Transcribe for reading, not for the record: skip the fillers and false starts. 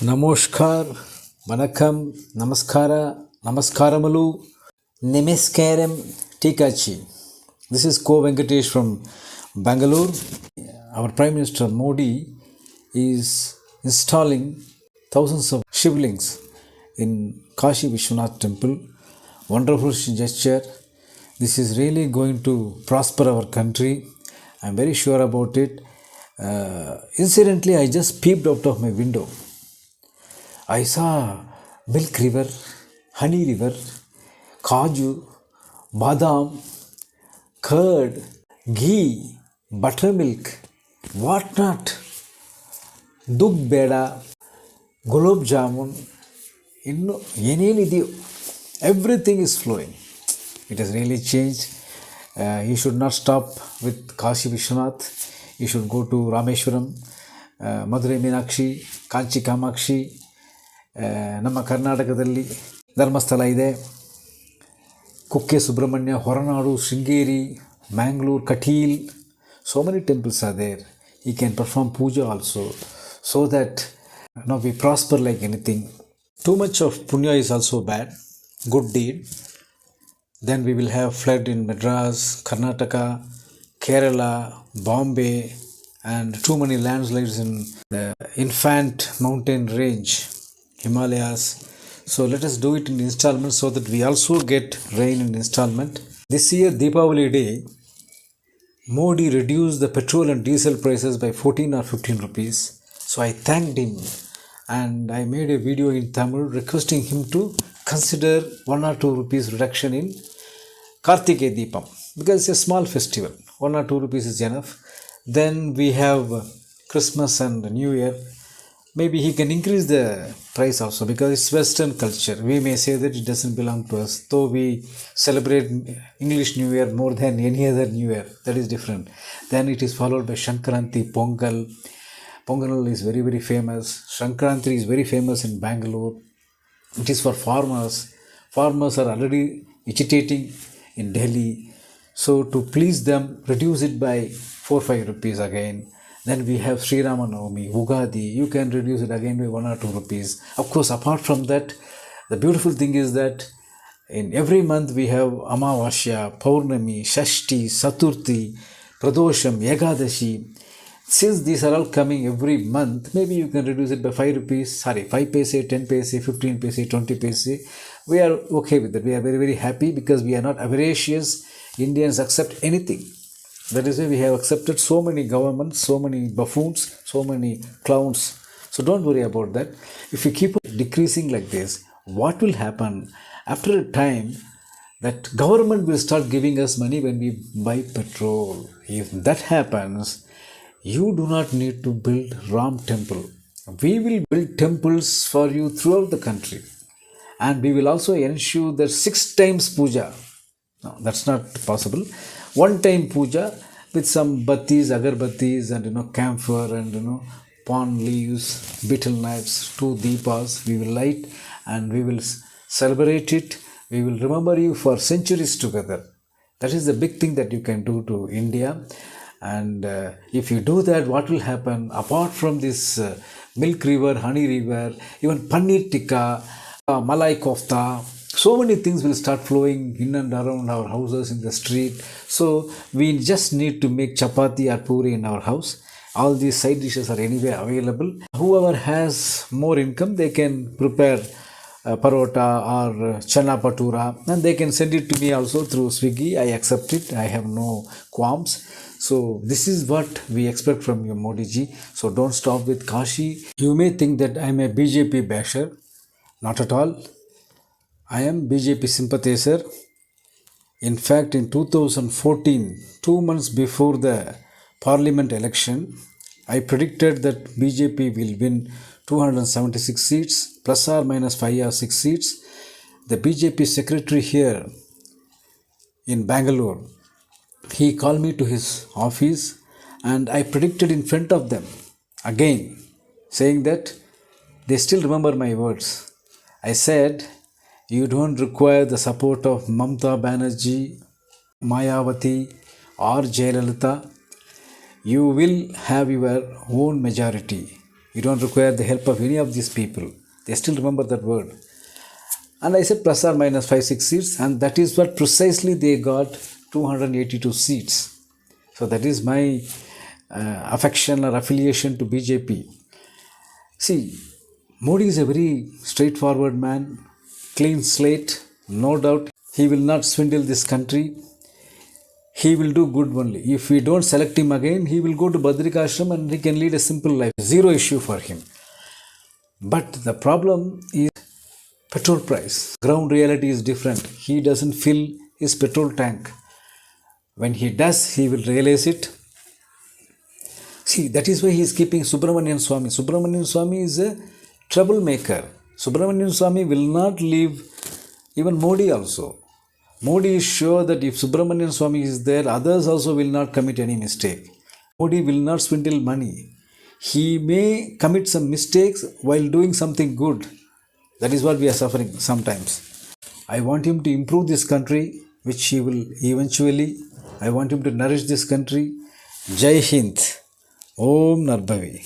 Namaskar, Vanakkam, Namaskara, Namaskaramaloo, Namaskaram, Tikachi. This is Ko Venkatesh from Bangalore. Our Prime Minister Modi is installing thousands of shivlings in Kashi Vishwanath temple. Wonderful gesture. This is really going to prosper our country. I'm very sure about it. Incidentally, I just peeped out of my window. I saw milk river, honey river, kaju, badam, curd, ghee, buttermilk, whatnot, dug beda, gulab jamun, ಏನೇನಿದೆಯೋ everything is flowing. It has really changed. You should not stop with Kashi Vishwanath. You should go to Rameshwaram, Madurai Meenakshi, Kanchi Kamakshi. ನಮ್ಮ ಕರ್ನಾಟಕದಲ್ಲಿ ಧರ್ಮಸ್ಥಳ ಇದೆ, Kukke Subrahmanya, Horanadu, Sringeri, Mangalore, Kateel. So many temples are there. He can perform puja also, so that we prosper like anything. Too much of punya is also bad. Good deed. Then we will have flood in Madras, Karnataka, Kerala, Bombay, and too many landslides in the Infant Mountain Range, Himalayas. So let us do it in installments so that we also get rain in installment. This year, Deepavali Day, Modi reduced the petrol and diesel prices by 14 or 15 rupees. So I thanked him and I made a video in Tamil requesting him to consider 1 or 2 rupees reduction in Kartikeya Deepam, because it's a small festival. 1 or 2 rupees is enough. Then we have Christmas and New Year. Maybe he can increase the price also, because it's Western culture. We may say that it doesn't belong to us, though we celebrate English New Year more than any other New Year. That is different. Then it is followed by Shankranti, Pongal. Pongal is very, very famous. Shankranti is very famous in Bangalore. It is for farmers. Farmers are already agitating in Delhi. So to please them, reduce it by 4-5 rupees again. Then we have Sri Ramanavami, Ugadi. You can reduce it again by 1 or 2 rupees. Of course, apart from that, the beautiful thing is that in every month we have Amavasya, Paurnami, Shashti, Saturthi, Pradosham, Ekadashi. Since these are all coming every month, maybe you can reduce it by 5 rupees, 5 paise, 10 paise, 15 paise, 20 paise. We are okay with it. We are very, very happy because we are not avaricious. Indians accept anything. That is why we have accepted so many governments, so many buffoons, so many clowns. So don't worry about that. If we keep decreasing like this, what will happen? After a time, that government will start giving us money when we buy petrol. If that happens, you do not need to build Ram temple. We will build temples for you throughout the country. And we will also ensure that 6 times puja. No, that's not possible. 1 time puja with some battis, agarbattis, and camphor and palm leaves, betel knives, 2 deepas we will light, and we will celebrate it. We will remember you for centuries together. That is the big thing that you can do to India. And if you do that, what will happen? Apart from this milk river, honey river, even paneer tikka, malai kofta, so many things will start flowing in and around our houses, in the street. So we just need to make chapati or puri in our house. All these side dishes are anyway available. Whoever has more income, they can prepare parota or chana patura, and they can send it to me also through Swiggy. I accept it. I have no qualms. So this is what we expect from you, Modi ji. So don't stop with Kashi. You may think that I am a BJP basher. Not at all. I am BJP sympathizer. In fact, in 2014, 2 months before the parliament election, I predicted that BJP will win 276 seats, plus or minus 5 or 6 seats. The BJP secretary here in Bangalore, he called me to his office and I predicted in front of them again, saying that they still remember my words. I said, you don't require the support of Mamta Banerjee, Mayawati or Jayalalitha. You will have your own majority. You don't require the help of any of these people. They still remember that word. And I said plus or minus 5-6 seats, and that is what precisely they got, 282 seats. So that is my affection or affiliation to BJP. See, Modi is a very straightforward man, clean slate, no doubt. He will not swindle this country. He will do good only. If we don't select him again, he will go to Badrikashram and he can lead a simple life. Zero issue for him. But the problem is petrol price. Ground reality is different. He doesn't fill his petrol tank. When he does, he will realize it. See, that is why he is keeping Subramanian Swamy. Subramanian Swamy is a troublemaker. Subramanian Swamy will not leave even Modi also. Modi is sure that if Subramanian Swamy is there, others also will not commit any mistake. Modi will not swindle money. He may commit some mistakes while doing something good. That is what we are suffering sometimes. I want him to improve this country, which he will eventually. I want him to nourish this country. Jai Hind. Om Narbhavi.